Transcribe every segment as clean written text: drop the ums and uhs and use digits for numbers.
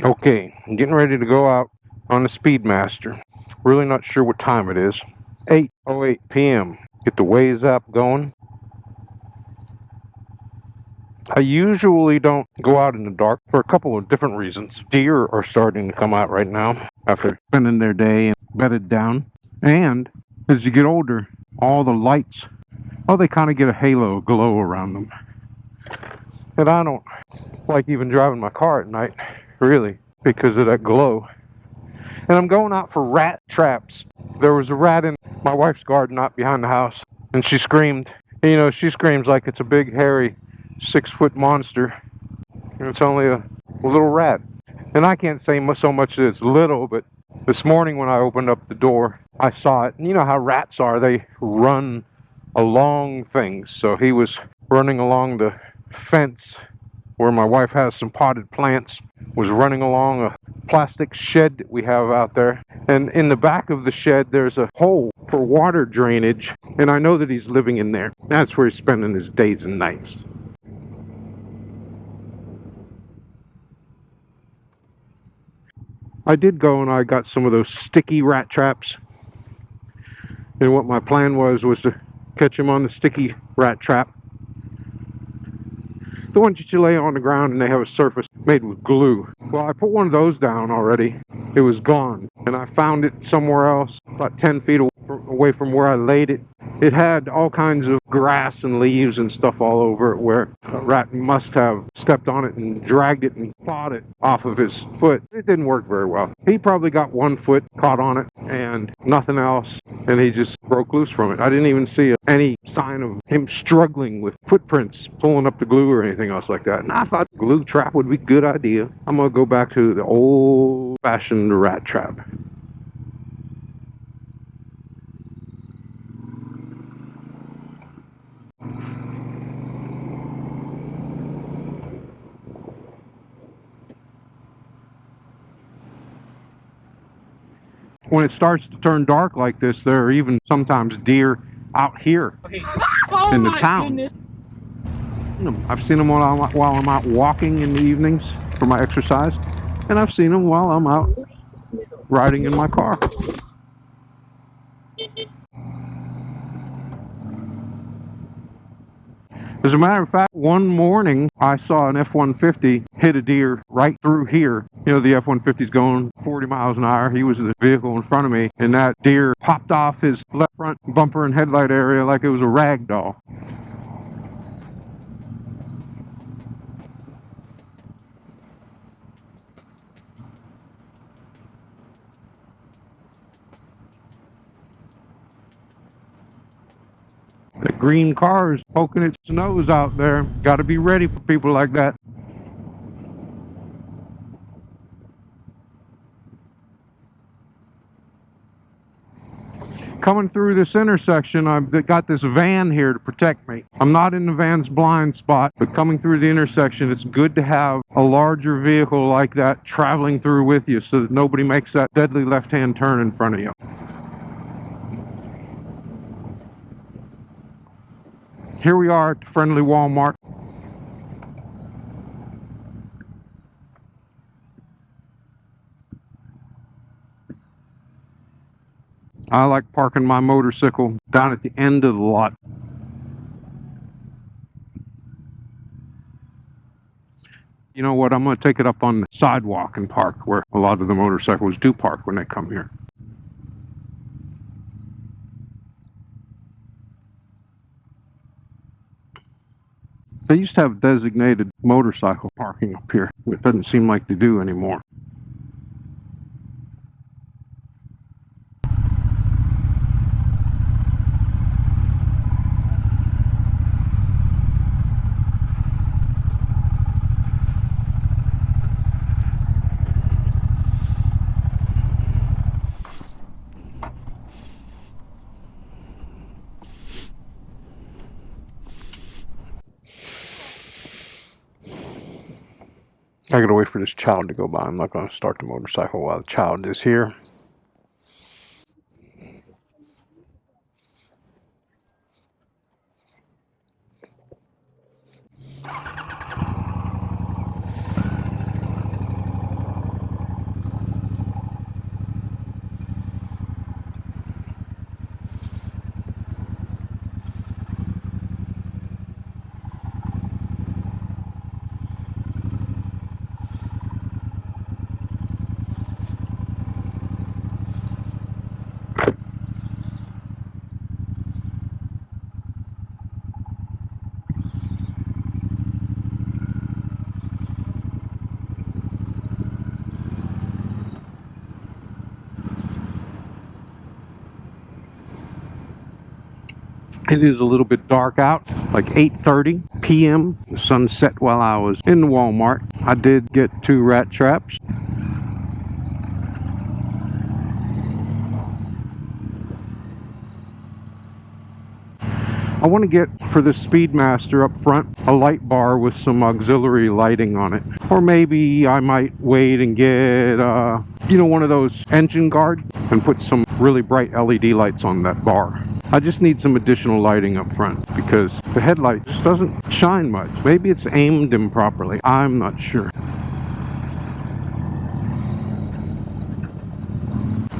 Okay, I'm getting ready to go out on the Speedmaster. Really not sure what time it is. 8:08 p.m. Get the Waze app going. I usually don't go out in the dark for a couple of different reasons. Deer are starting to come out right now after spending their day bedded down. And as you get older, all the lights, they kind of get a halo glow around them. And I don't like even driving my car at night, really, because of that glow. And I'm going out for rat traps. There was a rat in my wife's garden out behind the house, and she screamed. You know, she screams like it's a big, hairy, 6-foot monster, and it's only a little rat. And I can't say so much that it's little, but this morning when I opened up the door, I saw it. And you know how rats are, they run along things. So he was running along the fence where my wife has some potted plants, was running along a plastic shed that we have out there. And in the back of the shed, there's a hole for water drainage. And I know that he's living in there. That's where he's spending his days and nights. I did go and I got some of those sticky rat traps. And what my plan was to catch him on the sticky rat trap. The ones that you lay on the ground and they have a surface made with glue. Well, I put one of those down already. It was gone. And I found it somewhere else, about 10 feet away from where I laid it. It had all kinds of grass and leaves and stuff all over it where a rat must have stepped on it and dragged it and fought it off of his foot. It didn't work very well. He probably got one foot caught on it and nothing else, and he just broke loose from it. I didn't even see any sign of him struggling with footprints, pulling up the glue or anything else like that. And I thought glue trap would be a good idea. I'm going to go back to the old-fashioned rat trap. When it starts to turn dark like this, there are even sometimes deer out here in the town. Goodness. I've seen them while I'm out walking in the evenings for my exercise, and I've seen them while I'm out riding in my car. As a matter of fact, one morning I saw an F-150 hit a deer right through here. You know, the F-150's going 40 miles an hour. He was the vehicle in front of me, and that deer popped off his left front bumper and headlight area like it was a rag doll. The green car is poking its nose out there. Got to be ready for people like that. Coming through this intersection, I've got this van here to protect me. I'm not in the van's blind spot, but coming through the intersection, it's good to have a larger vehicle like that traveling through with you so that nobody makes that deadly left-hand turn in front of you. Here we are at the friendly Walmart. I like parking my motorcycle down at the end of the lot. You know what? I'm going to take it up on the sidewalk and park where a lot of the motorcycles do park when they come here. They used to have designated motorcycle parking up here. It doesn't seem like they do anymore. I gotta wait for this child to go by. I'm not gonna start the motorcycle while the child is here. It is a little bit dark out, like 8:30 p.m. The sun set while I was in the Walmart. I did get 2 rat traps. I want to get, for the Speedmaster up front, a light bar with some auxiliary lighting on it. Or maybe I might wait and get, one of those engine guard and put some really bright LED lights on that bar. I just need some additional lighting up front because the headlight just doesn't shine much. Maybe it's aimed improperly. I'm not sure.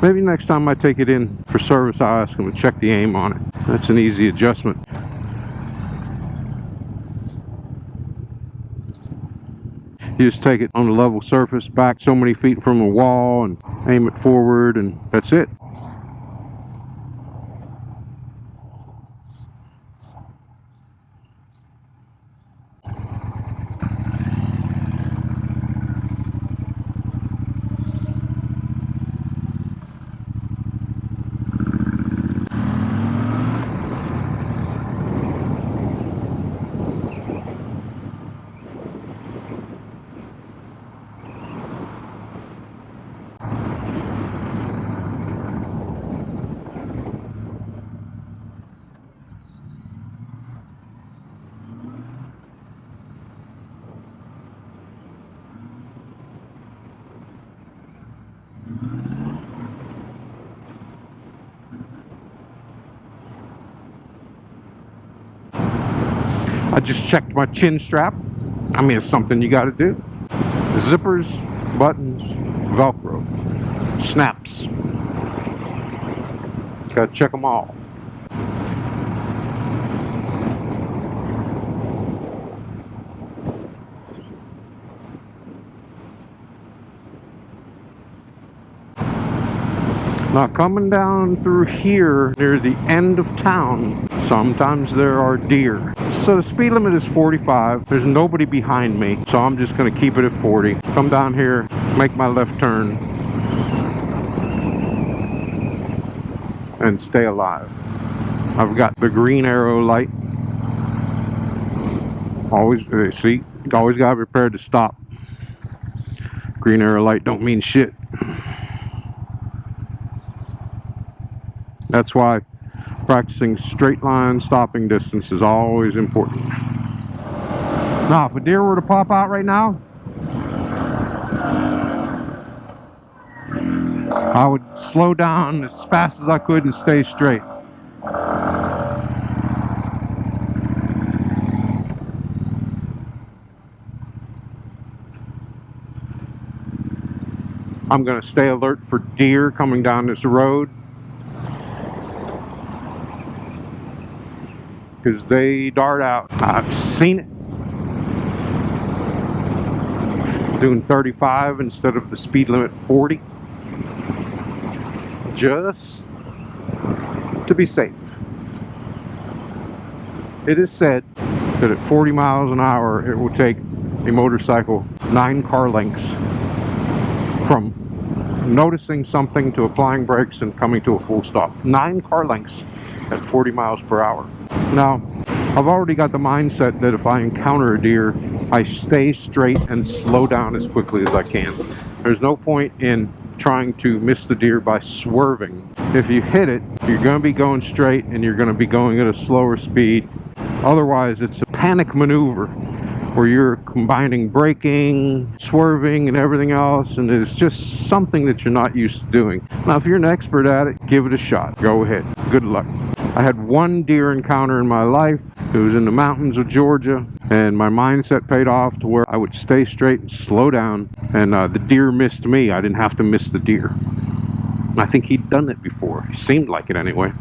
Maybe next time I take it in for service, I'll ask them to check the aim on it. That's an easy adjustment. You just take it on a level surface, back so many feet from the wall, and aim it forward, and that's it. I just checked my chin strap. I mean, it's something you gotta do. Zippers, buttons, Velcro, snaps. Gotta check them all. Now, coming down through here near the end of town, sometimes there are deer. So the speed limit is 45. There's nobody behind me, so I'm just going to keep it at 40. Come down here, make my left turn, and stay alive. I've got the green arrow light. Always, see, always got to be prepared to stop. Green arrow light don't mean shit. That's why practicing straight line stopping distance is always important. Now, if a deer were to pop out right now, I would slow down as fast as I could and stay straight. I'm going to stay alert for deer coming down this road, because they dart out. I've seen it. Doing 35 instead of the speed limit 40. Just to be safe. It is said that at 40 miles an hour, it will take a motorcycle 9 car lengths from noticing something to applying brakes and coming to a full stop. 9 car lengths at 40 miles per hour. Now, I've already got the mindset that if I encounter a deer, I stay straight and slow down as quickly as I can. There's no point in trying to miss the deer by swerving. If you hit it, you're going to be going straight and you're going to be going at a slower speed. Otherwise, it's a panic maneuver where you're combining braking, swerving, and everything else, and it's just something that you're not used to doing. Now, if you're an expert at it, give it a shot. Go ahead. Good luck. I had one deer encounter in my life. It was in the mountains of Georgia, and my mindset paid off to where I would stay straight and slow down, and the deer missed me. I didn't have to miss the deer. I think he'd done it before. He seemed like it anyway.